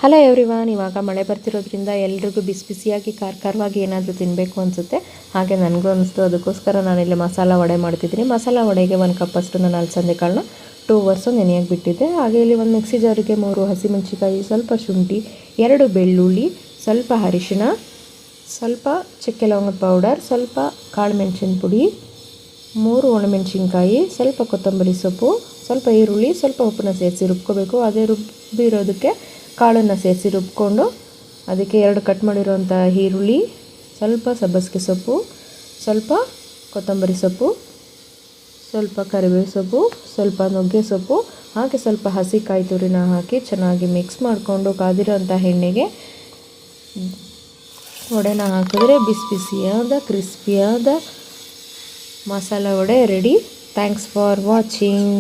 Hello everyone. ಇವಾಗ ಮಳೆ ಬರ್ತಿರೋದ್ರಿಂದ ಎಲ್ರಿಗೂ ಬಿಸಿ ಬಿಸಿಯಾಗಿ ಖಾರವಾಗಿ ಏನಾದರೂ ತಿನ್ನಬೇಕು ಅನಿಸುತ್ತೆ. ಹಾಗೆ ನನಗೂ ಅನಿಸ್ತು. ಅದಕ್ಕೋಸ್ಕರ ನಾನಿಲ್ಲಿ ಮಸಾಲ ವಡೆ ಮಾಡ್ತಿದ್ದೀನಿ. ಮಸಾಲ ವಡೆಗೆ 1 ಕಪ್ಪಷ್ಟು ನಾನು ಅಲಸಂದೆ ಕಾಳನ್ನ 2 ಅವರ್ಸು ನೆನೆಯೋಕೆ ಬಿಟ್ಟಿದ್ದೆ. ಹಾಗೆ ಇಲ್ಲಿ ಒಂದು ಮಿಕ್ಸಿ ಜಾರಿಗೆ 3 ಹಸಿಮೆಣಸಿಕಾಯಿ, ಸ್ವಲ್ಪ ಶುಂಠಿ, 2 ಬೆಳ್ಳುಳ್ಳಿ, ಸ್ವಲ್ಪ ಅರಿಶಿಣ, ಸ್ವಲ್ಪ ಚಕ್ಕೆ ಲವಂಗದ ಪೌಡರ್, ಸ್ವಲ್ಪ ಕಾಳು ಮೆಣಸಿನ ಪುಡಿ, 3 ಒಣಮೆಣಸಿನ್ಕಾಯಿ, ಸ್ವಲ್ಪ ಕೊತ್ತಂಬರಿ ಸೊಪ್ಪು, ಸ್ವಲ್ಪ ಈರುಳ್ಳಿ, ಸ್ವಲ್ಪ ಉಪ್ಪನ್ನ ಸೇರಿಸಿ ರುಬ್ಕೋಬೇಕು. ಅದೇ ರುಬ್ಬಿರೋದಕ್ಕೆ ಕಾಳನ್ನು ಸೇರಿಸಿ ರುಬ್ಕೊಂಡು ಅದಕ್ಕೆ 2 ಕಟ್ ಮಾಡಿರೋಂಥ ಈರುಳ್ಳಿ, ಸ್ವಲ್ಪ ಸಬ್ಬಸಿಗೆ ಸೊಪ್ಪು, ಸ್ವಲ್ಪ ಕೊತ್ತಂಬರಿ ಸೊಪ್ಪು, ಸ್ವಲ್ಪ ಕರಿಬೇವು ಸೊಪ್ಪು, ಸ್ವಲ್ಪ ನುಗ್ಗೆ ಸೊಪ್ಪು, ಹಾಗೆ ಸ್ವಲ್ಪ ಹಸಿ ಕಾಯಿ ತುರಿನ ಹಾಕಿ ಚೆನ್ನಾಗಿ ಮಿಕ್ಸ್ ಮಾಡಿಕೊಂಡು ಕಾದಿರೋಂಥ ಎಣ್ಣೆಗೆ ವಡೆನ ಹಾಕಿದ್ರೆ ಬಿಸಿ ಬಿಸಿಯಾದ ಕ್ರಿಸ್ಪಿಯಾದ masala vada ready. Thanks for watching.